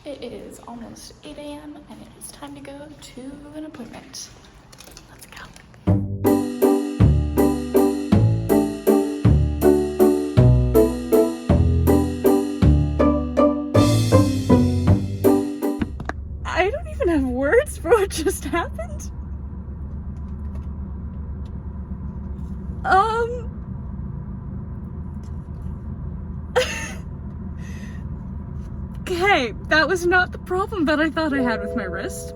It is almost 8 a.m. and it is time to go to an appointment. Let's go. I don't even have words for what just happened. Okay, that was not the problem that I thought I had with my wrist.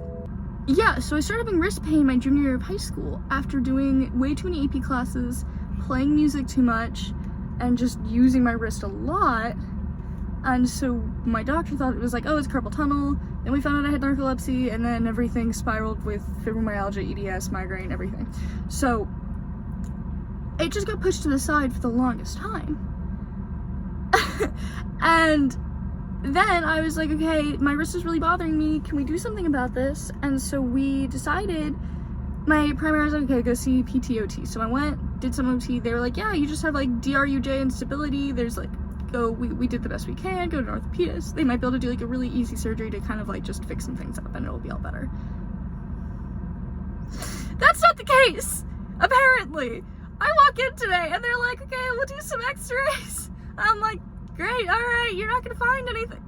Yeah, so I started having wrist pain my junior year of high school after doing way too many AP classes, playing music too much, and just using my wrist a lot. And so my doctor thought it was like, oh, it's carpal tunnel. Then we found out I had narcolepsy, and then everything spiraled with fibromyalgia, EDS, migraine, everything. So it just got pushed to the side for the longest time. And then I was like, okay, my wrist is really bothering me. Can we do something about this? And so we decided, my primary was like, okay, go see PTOT. So I went, did some OT. They were like, yeah, you just have like DRUJ instability. There's like, we did the best we can, go to an orthopedist. They might be able to do like a really easy surgery to kind of like just fix some things up and it'll be all better. That's not the case, apparently. I walk in today and they're like, okay, we'll do some x-rays. I'm like, great, alright, you're not gonna find anything.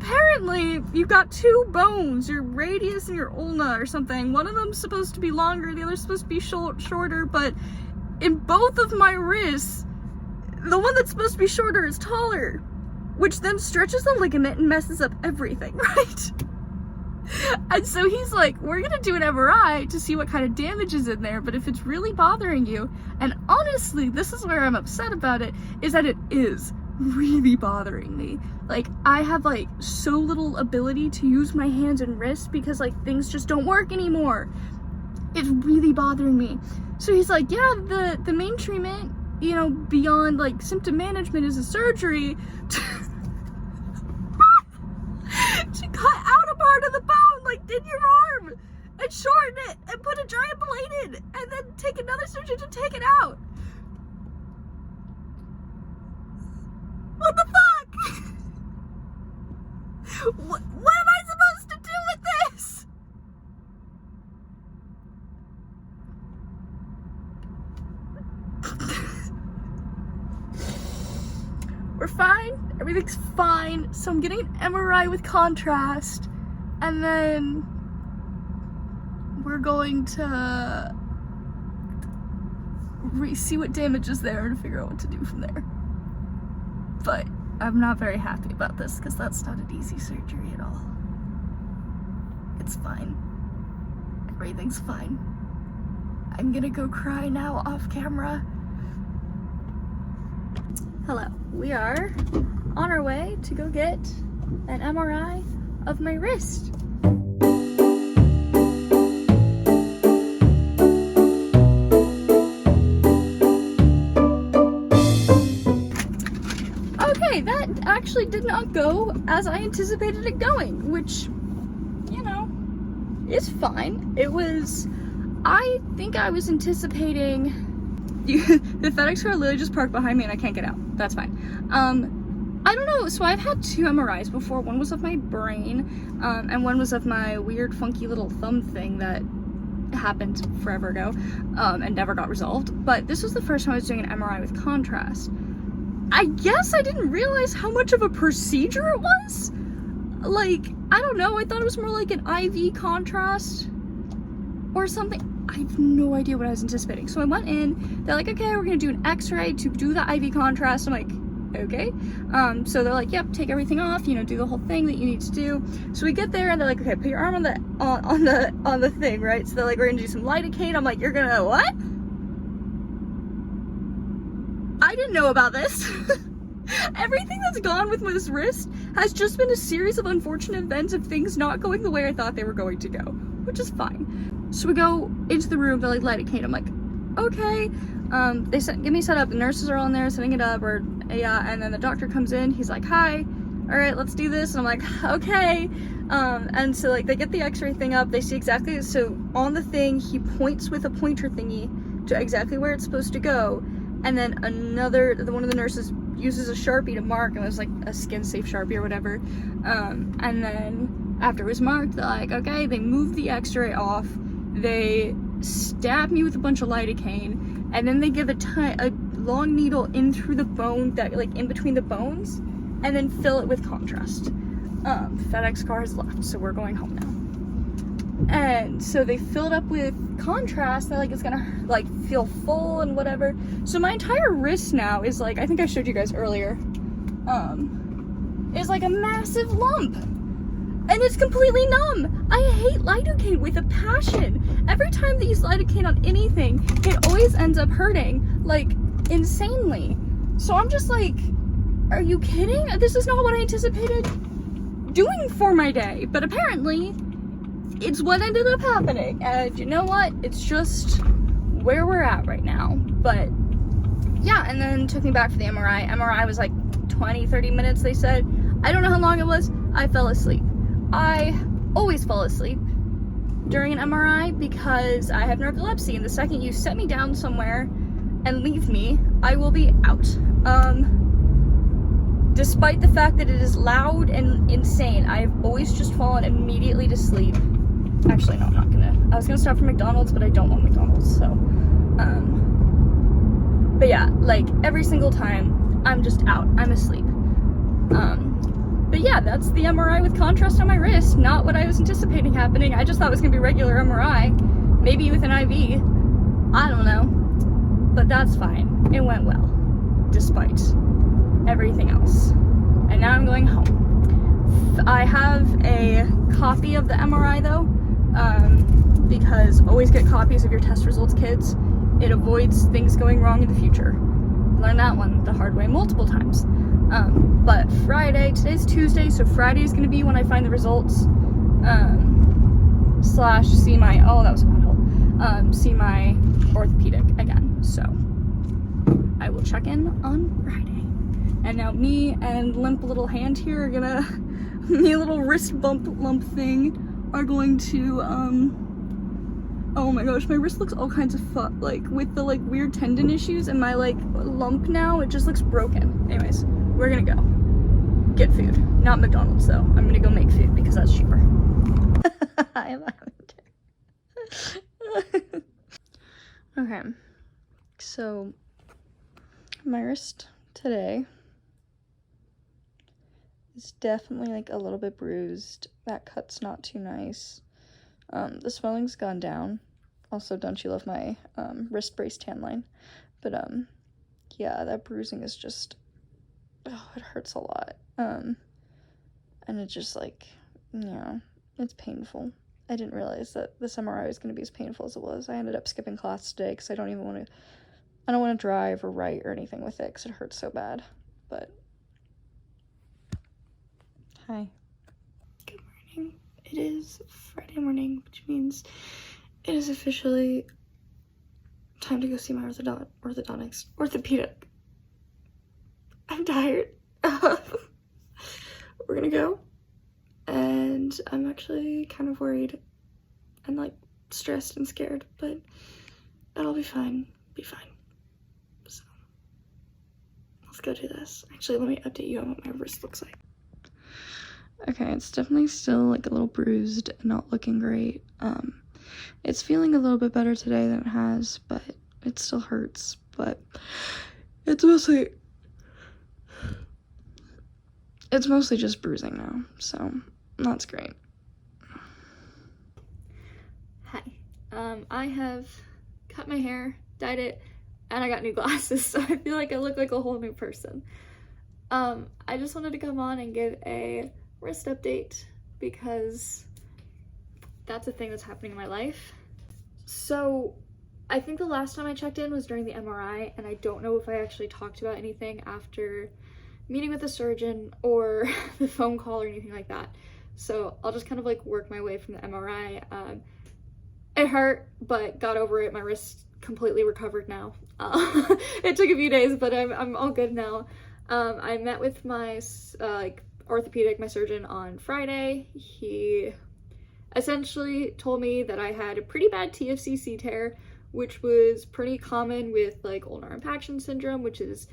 Apparently, you've got two bones, your radius and your ulna or something. One of them's supposed to be longer, the other's supposed to be shorter, but in both of my wrists, the one that's supposed to be shorter is taller, which then stretches the ligament and messes up everything, right? And so he's like, we're gonna do an MRI to see what kind of damage is in there, but if it's really bothering you, and honestly, this is where I'm upset about it, is that it is really bothering me. Like, I have like so little ability to use my hands and wrists because like things just don't work anymore. It's really bothering me. So he's like, yeah, the main treatment, you know, beyond like symptom management is a surgery to cut out a part of the bone, like in your arm, and shorten it, and put a giant blade in, and then take another surgeon to take it out. What the fuck? What am I supposed to do with this? We're fine, everything's fine, so I'm getting an MRI with contrast, and then we're going to see what damage is there and figure out what to do from there. But I'm not very happy about this because that's not an easy surgery at all. It's fine. Everything's fine. I'm gonna go cry now off camera. Hello, we are on our way to go get an MRI of my wrist. Okay, that actually did not go as I anticipated it going, which, you know, is fine. It was, I think I was anticipating the FedEx car literally just parked behind me and I can't get out. That's fine. I don't know, so I've had two MRIs before. One was of my brain, and one was of my weird funky little thumb thing that happened forever ago, and never got resolved. But this was the first time I was doing an MRI with contrast. I guess I didn't realize how much of a procedure it was. Like, I don't know, I thought it was more like an IV contrast or something. I have no idea what I was anticipating. So I went in, they're like, okay, we're gonna do an x-ray to do the IV contrast. I'm like, okay. So they're like, yep, take everything off, you know, do the whole thing that you need to do. So we get there and they're like, okay, put your arm on the thing, right? So they're like, we're gonna do some lidocaine. I'm like, you're gonna what? I didn't know about this. Everything that's gone with this wrist has just been a series of unfortunate events of things not going the way I thought they were going to go, which is fine. So we go into the room, they're like, lidocaine. I'm like, okay. They get me set up, the nurses are all in there setting it up, or yeah, and then the doctor comes in, he's like, hi, all right, let's do this. And I'm like, okay. And so like they get the x-ray thing up, they see exactly, so on the thing, he points with a pointer thingy to exactly where it's supposed to go. And then one of the nurses uses a Sharpie to mark, and it was like a skin safe Sharpie or whatever. And then after it was marked, they're like, okay, they moved the x-ray off, they stab me with a bunch of lidocaine, and then they give a long needle in through the bone, that like in between the bones, and then fill it with contrast. FedEx car has left, so we're going home now. And so they filled up with contrast. They're like, it's gonna like feel full and whatever. So my entire wrist now is like, I think I showed you guys earlier, is like a massive lump. And it's completely numb. I hate lidocaine with a passion. Every time they use lidocaine on anything, it always ends up hurting, like, insanely. So I'm just like, are you kidding? This is not what I anticipated doing for my day. But apparently, it's what ended up happening. And you know what? It's just where we're at right now. But, yeah, and then took me back for the MRI. MRI was like 20, 30 minutes, they said. I don't know how long it was. I fell asleep. I always fall asleep during an MRI because I have narcolepsy, and the second you set me down somewhere and leave me, I will be out. Despite the fact that it is loud and insane, I've always just fallen immediately to sleep. Actually, no, I'm not gonna. I was gonna stop for McDonald's, but I don't want McDonald's, so. But yeah, like every single time, I'm just out. I'm asleep. But yeah, that's the MRI with contrast on my wrist. Not what I was anticipating happening. I just thought it was gonna be regular MRI, maybe with an IV. I don't know, but that's fine. It went well, despite everything else. And now I'm going home. I have a copy of the MRI though, because always get copies of your test results, kids. It avoids things going wrong in the future. Learned that one the hard way multiple times. But Friday, today's Tuesday, so Friday is gonna be when I find the results, slash see my, oh, that was a bad hole, see my orthopedic again. So I will check in on Friday. And now me and limp little hand here are gonna, me little wrist bump lump thing are going to, oh my gosh, my wrist looks all kinds of like with the like weird tendon issues, and my like lump now, it just looks broken. Anyways, we're gonna go get food. Not McDonald's though. I'm gonna go make food because that's cheaper. I am okay, so my wrist today is definitely like a little bit bruised. That cut's not too nice. The swelling's gone down. Also, don't you love my wrist brace tan line? But yeah, that bruising is just, oh, it hurts a lot. And it just like, yeah, it's painful. I didn't realize that this MRI was going to be as painful as it was. I ended up skipping class today because I don't want to drive or write or anything with it because it hurts so bad. But hi. Good morning. It is Friday morning, which means it is officially time to go see my orthopedic. I'm tired. We're gonna go, and I'm actually kind of worried and like stressed and scared, but that'll be fine. So let's go do this. Actually, let me update you on what my wrist looks like. Okay, it's definitely still like a little bruised and not looking great. It's feeling a little bit better today than it has, but it still hurts. But it's mostly just bruising now, so that's great. Hi. I have cut my hair, dyed it, and I got new glasses, so I feel like I look like a whole new person. I just wanted to come on and give a wrist update because that's a thing that's happening in my life. So I think the last time I checked in was during the MRI, and I don't know if I actually talked about anything after meeting with the surgeon or the phone call or anything like that. So I'll just kind of like work my way from the MRI. It hurt, but got over it. My wrist completely recovered now. It took a few days, but I'm all good now. I met with my orthopedic, my surgeon, on Friday. He essentially told me that I had a pretty bad TFCC tear, which was pretty common with like ulnar impaction syndrome, which is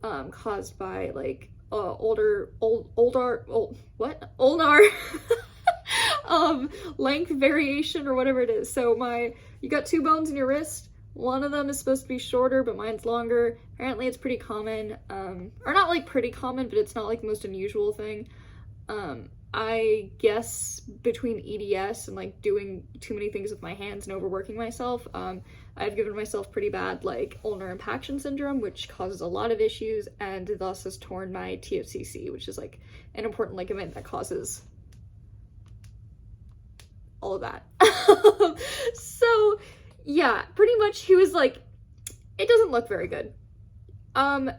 caused by like older length variation or whatever it is. So you got 2 bones in your wrist. One of them is supposed to be shorter, but mine's longer. Apparently it's pretty common, or not like pretty common, but it's not like the most unusual thing. I guess between EDS and like doing too many things with my hands and overworking myself, I've given myself pretty bad like ulnar impaction syndrome, which causes a lot of issues and thus has torn my TFCC, which is like an important ligament that causes all of that. So yeah, pretty much he was like, it doesn't look very good. 2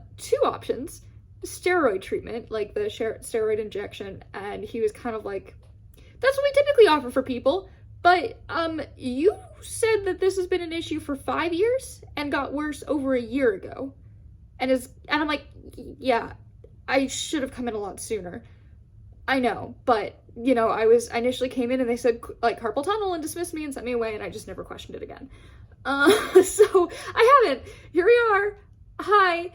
options. Steroid treatment, like the steroid injection, and he was kind of like, that's what we typically offer for people, but you said that this has been an issue for 5 years and got worse over a year ago, and I'm like, yeah, I should have come in a lot sooner. I know, but you know, I initially came in and they said like carpal tunnel and dismissed me and sent me away, and I just never questioned it again. So I haven't. Here we are. Hi.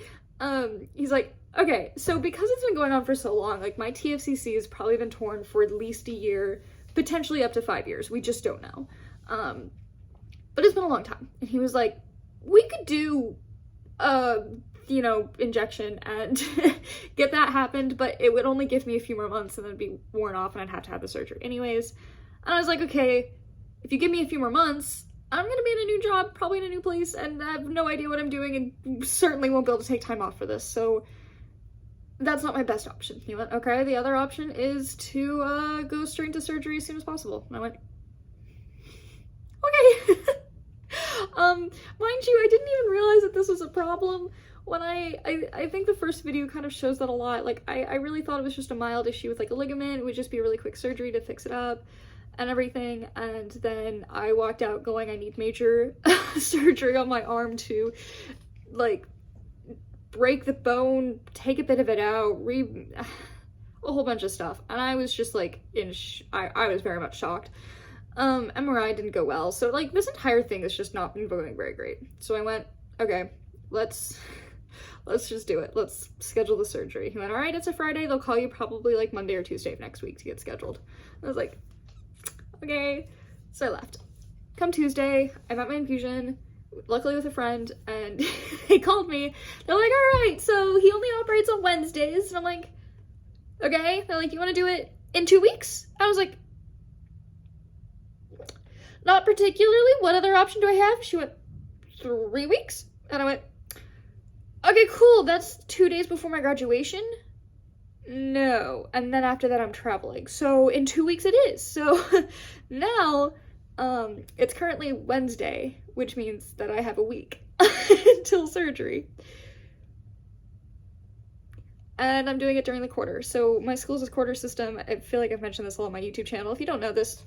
He's like, okay, so because it's been going on for so long, like my TFCC has probably been torn for at least a year, potentially up to 5 years. We just don't know. But it's been a long time. And he was like, we could do you know, injection and get that happened, but it would only give me a few more months and then it'd be worn off and I'd have to have the surgery anyways. And I was like, okay, if you give me a few more months, I'm gonna be in a new job, probably in a new place, and I have no idea what I'm doing and certainly won't be able to take time off for this, so that's not my best option. He went, okay, the other option is to go straight into surgery as soon as possible. And I went, okay. Mind you, I didn't even realize that this was a problem when I think the first video kind of shows that a lot. Like, I really thought it was just a mild issue with like a ligament. It would just be a really quick surgery to fix it up and everything. And then I walked out going, I need major surgery on my arm to like break the bone, take a bit of it out, a whole bunch of stuff. And I was just like I was very much shocked. MRI didn't go well, so like this entire thing has just not been going very great. So I went, okay, let's just do it. Let's schedule the surgery. He went, all right, it's a Friday. They'll call you probably like Monday or Tuesday of next week to get scheduled. I was like, okay. So I left. Come Tuesday, I'm at my infusion, luckily with a friend, and they called me. They're like, all right, so he only operates on Wednesdays. And I'm like, okay. They're like, you want to do it in 2 weeks? I was like, not particularly. What other option do I have? She went, 3 weeks? And I went, okay, cool. That's 2 days before my graduation? No. And then after that, I'm traveling. So in 2 weeks it is. So now, it's currently Wednesday, which means that I have a week until surgery. And I'm doing it during the quarter. So my school's a quarter system. I feel like I've mentioned this all on my YouTube channel. If you don't know this,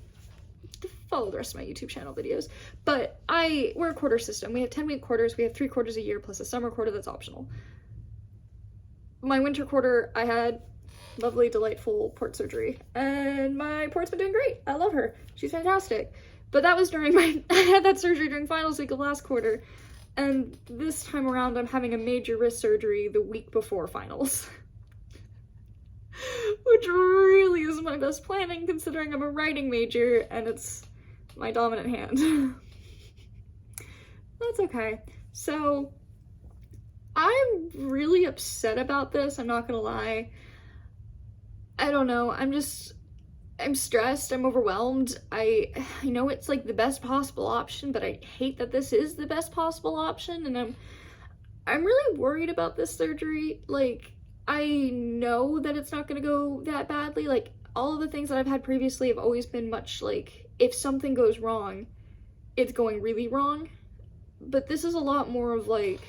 follow the rest of my YouTube channel videos. But we're a quarter system. We have 10-week quarters. We have 3 quarters a year plus a summer quarter that's optional. My winter quarter, I had lovely, delightful port surgery. And my port's been doing great. I love her. She's fantastic. But that was during I had that surgery during finals week of last quarter. And this time around, I'm having a major wrist surgery the week before finals. Which really isn't my best planning considering I'm a writing major and it's my dominant hand. That's okay. So I'm really upset about this, I'm not gonna lie. I don't know, I'm stressed, I'm overwhelmed. I know it's like the best possible option, but I hate that this is the best possible option, and I'm really worried about this surgery. Like, I know that it's not gonna go that badly. Like, all of the things that I've had previously have always been much like, if something goes wrong, it's going really wrong. But this is a lot more of like,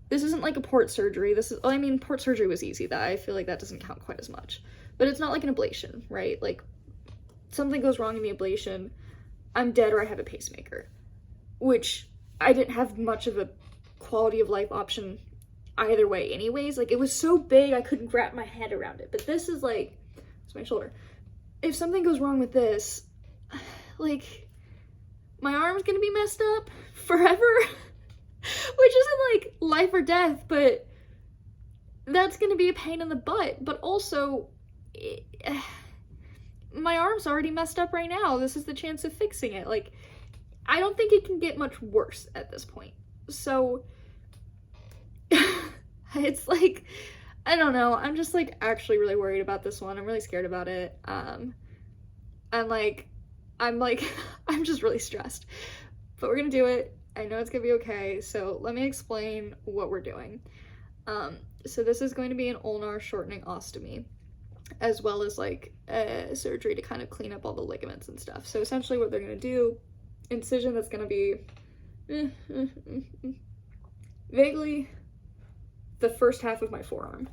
this isn't like a port surgery. I mean, port surgery was easy. That I feel like that doesn't count quite as much. But it's not like an ablation, right? Like, something goes wrong in the ablation, I'm dead or I have a pacemaker. Which, I didn't have much of a quality of life option either way anyways. Like, it was so big I couldn't wrap my head around it. But this is like, it's my shoulder. If something goes wrong with this, like, my arm's gonna be messed up forever. Which isn't like life or death, but that's gonna be a pain in the butt, but also, my arm's already messed up right now. This is the chance of fixing it. Like, I don't think it can get much worse at this point. So, it's like, I don't know. I'm just like actually really worried about this one. I'm really scared about it. I'm just really stressed. But we're gonna do it. I know it's gonna be okay. So let me explain what we're doing. So this is going to be an ulnar shortening ostomy, as well as like surgery to kind of clean up all the ligaments and stuff. So essentially what they're gonna do, incision that's gonna be vaguely the first half of my forearm,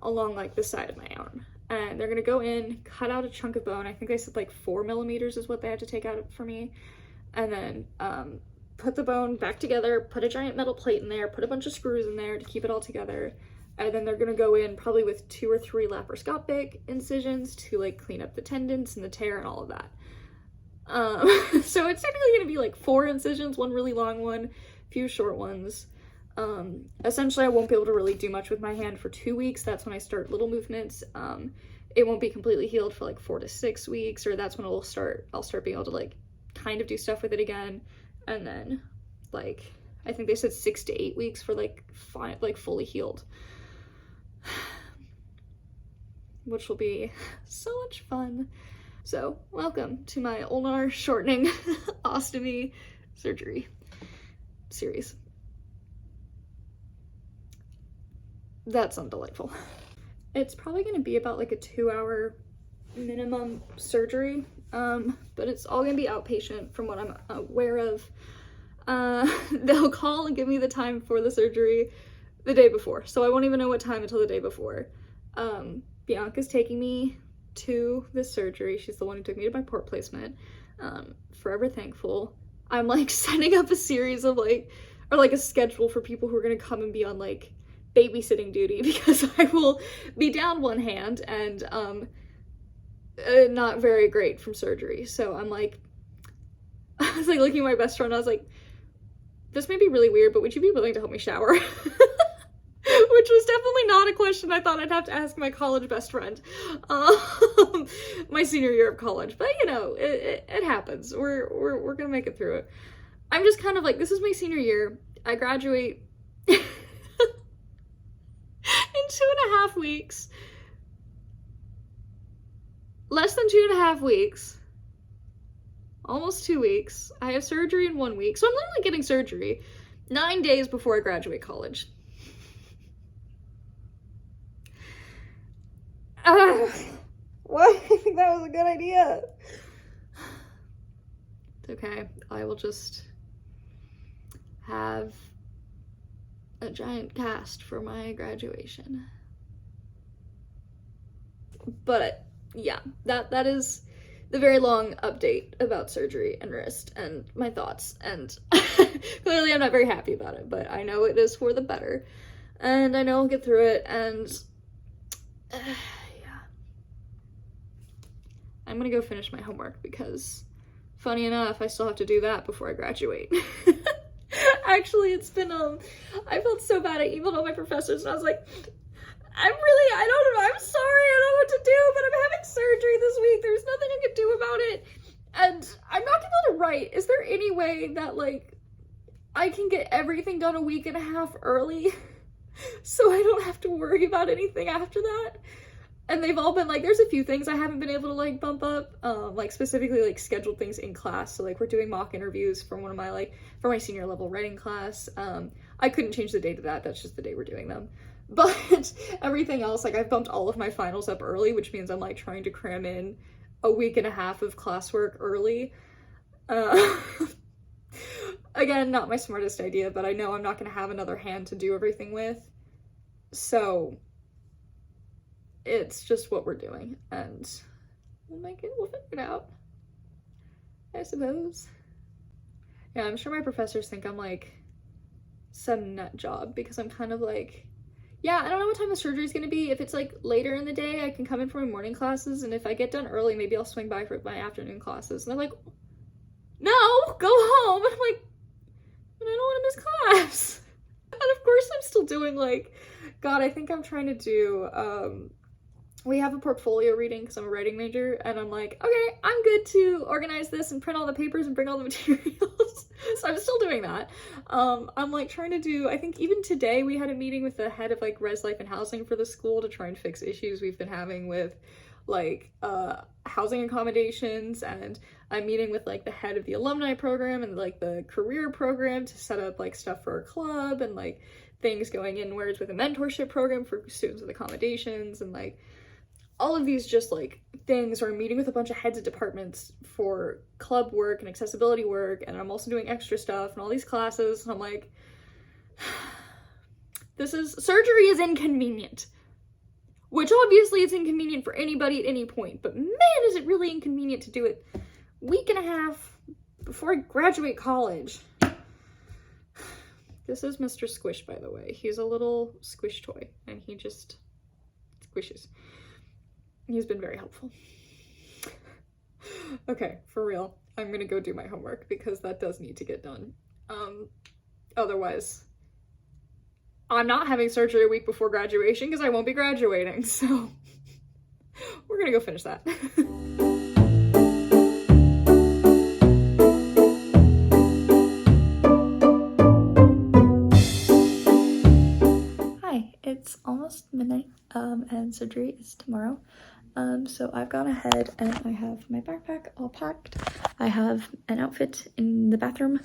along like the side of my arm. And they're gonna go in, cut out a chunk of bone. I think they said like 4 millimeters is what they had to take out for me. And then put the bone back together, put a giant metal plate in there, put a bunch of screws in there to keep it all together. And then they're gonna go in probably with 2 or 3 laparoscopic incisions to like clean up the tendons and the tear and all of that. So it's technically gonna be like 4 incisions, 1 really long one, a few short ones. Essentially I won't be able to really do much with my hand for 2 weeks. That's when I start little movements. It won't be completely healed for like 4 to 6 weeks, or that's when I'll start being able to like kind of do stuff with it again. And then like, I think they said 6 to 8 weeks for like fully healed. Which will be so much fun. So welcome to my ulnar shortening ostomy surgery series. That sounds delightful. It's probably gonna be about like a 2-hour minimum surgery, but it's all gonna be outpatient from what I'm aware of. They'll call and give me the time for the surgery the day before, so I won't even know what time until the day before. Bianca's taking me to this surgery. She's the one who took me to my port placement. Forever thankful. I'm like setting up a series of like, or like a schedule for people who are gonna come and be on like babysitting duty, because I will be down one hand and not very great from surgery. So I'm like, I was like looking at my best friend, I was like, this may be really weird, but would you be willing to help me shower? Which was definitely not a question I thought I'd have to ask my college best friend, my senior year of college. But you know, it happens. We're gonna make it through it. I'm just kind of like, this is my senior year. I graduate in 2.5 weeks. Less than 2.5 weeks. Almost 2 weeks. I have surgery in 1 week. So I'm literally getting surgery 9 days before I graduate college. Why? I think that was a good idea. It's okay. I will just have a giant cast for my graduation. But yeah, that is the very long update about surgery and wrist and my thoughts, and clearly I'm not very happy about it, but I know it is for the better, and I know I'll get through it. And yeah, I'm gonna go finish my homework because, funny enough, I still have to do that before I graduate. Actually, it's been, I felt so bad. I emailed all my professors and I was like, I don't know, I'm sorry, I don't know what to do, but I'm having surgery this week. There's nothing I can do about it. And I'm not gonna be able to write. Is there any way that, like, I can get everything done a week and a half early so I don't have to worry about anything after that? And they've all been like, there's a few things I haven't been able to like bump up, like specifically like scheduled things in class. So like we're doing mock interviews from one of my for my senior level writing class. I couldn't change the date of that. That's just the day we're doing them. But everything else, like I've bumped all of my finals up early, which means I'm like trying to cram in a week and a half of classwork early. Again, not my smartest idea, but I know I'm not going to have another hand to do everything with. So it's just what we're doing, and we'll figure it out, I suppose. Yeah, I'm sure my professors think I'm like some nut job because I'm kind of like, yeah, I don't know what time the surgery is going to be. If it's like later in the day, I can come in for my morning classes, and if I get done early, maybe I'll swing by for my afternoon classes. And they're like, no, go home. And I'm like, but I don't want to miss class. And of course I'm still doing like, God, I think I'm trying to do, we have a portfolio reading because I'm a writing major, and I'm like, okay, I'm good to organize this and print all the papers and bring all the materials. So I'm still doing that. I'm like trying to do, I think even today we had a meeting with the head of like res life and housing for the school to try and fix issues we've been having with like housing accommodations, and I'm meeting with like the head of the alumni program and like the career program to set up like stuff for a club and like things going inwards with a mentorship program for students with accommodations, and like all of these just like things, or I'm meeting with a bunch of heads of departments for club work and accessibility work, and I'm also doing extra stuff and all these classes, and I'm like, surgery is inconvenient. Which obviously it's inconvenient for anybody at any point, but man, is it really inconvenient to do it a week and a half before I graduate college. This is Mr. Squish, by the way. He's a little squish toy, and he just squishes. He's been very helpful. Okay, for real, I'm gonna go do my homework because that does need to get done. Otherwise, I'm not having surgery a week before graduation because I won't be graduating, so we're gonna go finish that. Hi, it's almost midnight, and surgery is tomorrow. So I've gone ahead and I have my backpack all packed. I have an outfit in the bathroom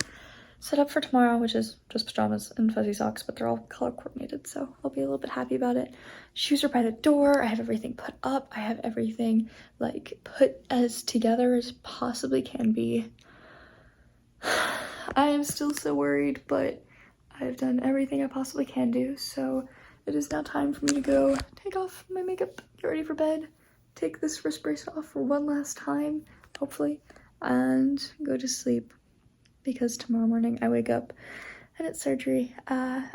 set up for tomorrow, which is just pajamas and fuzzy socks, but they're all color coordinated, so I'll be a little bit happy about it. Shoes are by the door. I have everything put up. I have everything like put as together as possibly can be. I am still so worried, but I've done everything I possibly can do, so it is now time for me to go take off my makeup, get ready for bed, take this wrist brace off for one last time, hopefully, and go to sleep. Because tomorrow morning I wake up and it's surgery.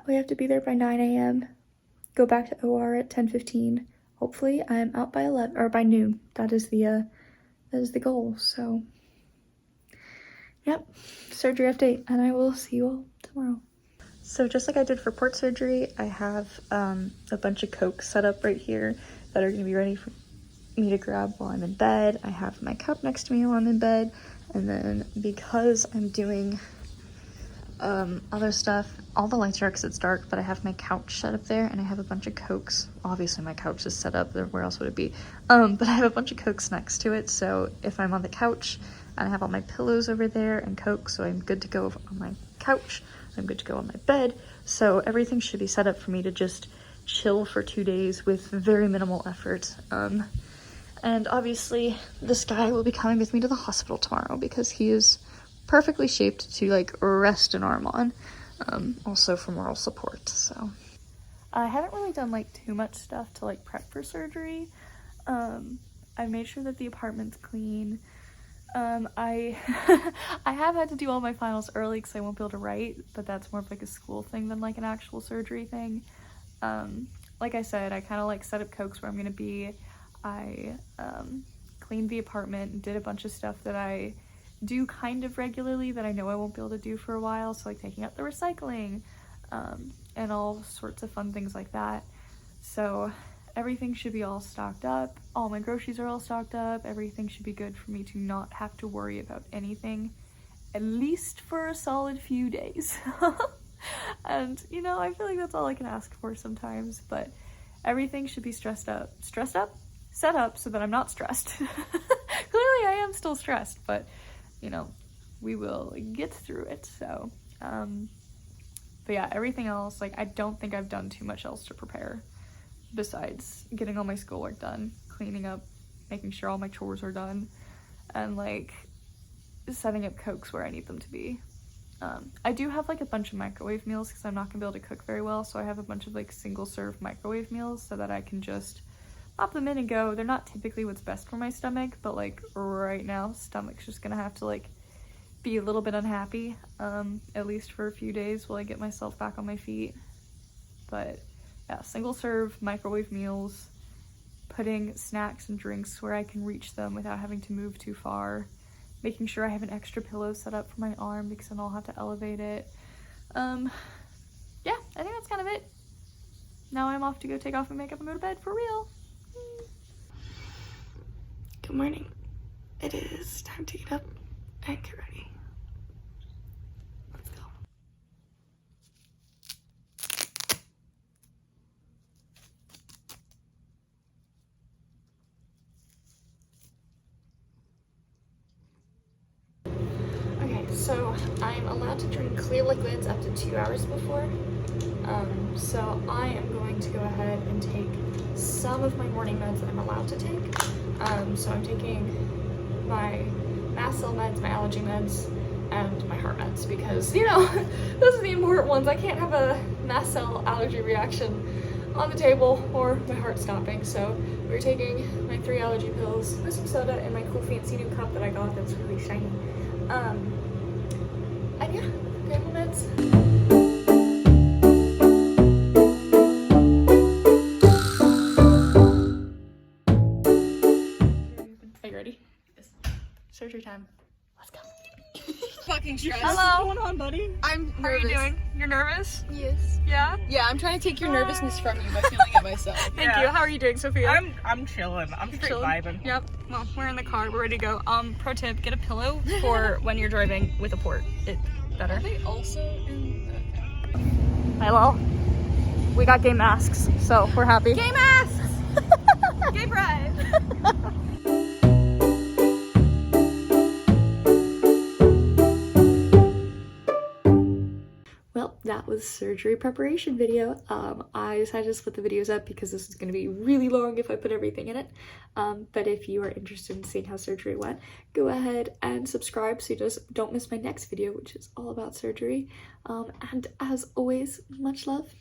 We have to be there by 9 a.m. Go back to OR at 10:15. Hopefully I'm out by 11 or by noon. That is the goal. So, yep, surgery update, and I will see you all tomorrow. So just like I did for port surgery, I have a bunch of Cokes set up right here that are gonna be ready for me to grab while I'm in bed. I have my cup next to me while I'm in bed. And then because I'm doing other stuff, all the lights are because it's dark, but I have my couch set up there and I have a bunch of Cokes. Obviously my couch is set up, where else would it be? But I have a bunch of Cokes next to it, so if I'm on the couch, and I have all my pillows over there and Coke, so I'm good to go on my couch, I'm good to go on my bed, so everything should be set up for me to just chill for 2 days with very minimal effort. And obviously, this guy will be coming with me to the hospital tomorrow because he is perfectly shaped to, like, rest an arm on. Also for moral support, so. I haven't really done, like, too much stuff to, like, prep for surgery. I made sure that the apartment's clean. I have had to do all my finals early because I won't be able to write, but that's more of, like, a school thing than, like, an actual surgery thing. Like I said, I kind of, like, set up Cokes where I'm gonna be. I cleaned the apartment and did a bunch of stuff that I do kind of regularly that I know I won't be able to do for a while, so like taking out the recycling and all sorts of fun things like that. So everything should be all stocked up, all my groceries are all stocked up, everything should be good for me to not have to worry about anything, at least for a solid few days. And you know, I feel like that's all I can ask for sometimes, but everything should be set up so that I'm not stressed. Clearly I am still stressed, but you know, we will get through it. So but yeah, everything else, like, I don't think I've done too much else to prepare besides getting all my schoolwork done, cleaning up, making sure all my chores are done, and like setting up Cokes where I need them to be. I do have like a bunch of microwave meals because I'm not gonna be able to cook very well, so I have a bunch of like single serve microwave meals so that I can just pop them in and go. They're not typically what's best for my stomach, but like right now, stomach's just gonna have to like be a little bit unhappy, at least for a few days while I get myself back on my feet. But yeah, single serve microwave meals, putting snacks and drinks where I can reach them without having to move too far, making sure I have an extra pillow set up for my arm because then I'll have to elevate it. Yeah, I think that's kind of it. Now I'm off to go take off my makeup and go to bed for real. Good morning. It is time to get up and get ready. Let's go. Okay, so I'm allowed to drink clear liquids up to 2 hours before. So I am going to go ahead and take some of my morning meds that I'm allowed to take. So I'm taking my mast cell meds, my allergy meds, and my heart meds because, you know, those are the important ones. I can't have a mast cell allergy reaction on the table or my heart stopping. So we're taking my 3 allergy pills with some soda and my cool fancy new cup that I got that's really shiny. And yeah, okay, my meds. Surgery time. Let's go. Fucking stressed. Hello. What's going on, buddy? I'm nervous. How are you doing? You're nervous? Yes. Yeah? Yeah, I'm trying to take your nervousness from you by feeling it myself. Thank Yeah. you. How are you doing, Sophia? I'm chilling. I'm straight Chilling? vibing. Yep. Well, we're in the car. We're ready to go. Pro tip, get a pillow for when you're driving with a port. It's better. Are they also in Hello. We got gay masks, so we're happy. Gay masks! Gay pride! Well, that was surgery preparation video. I decided to split the videos up because this is going to be really long if I put everything in it. But if you are interested in seeing how surgery went, go ahead and subscribe so you just don't miss my next video, which is all about surgery. And as always, much love.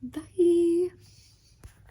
Bye!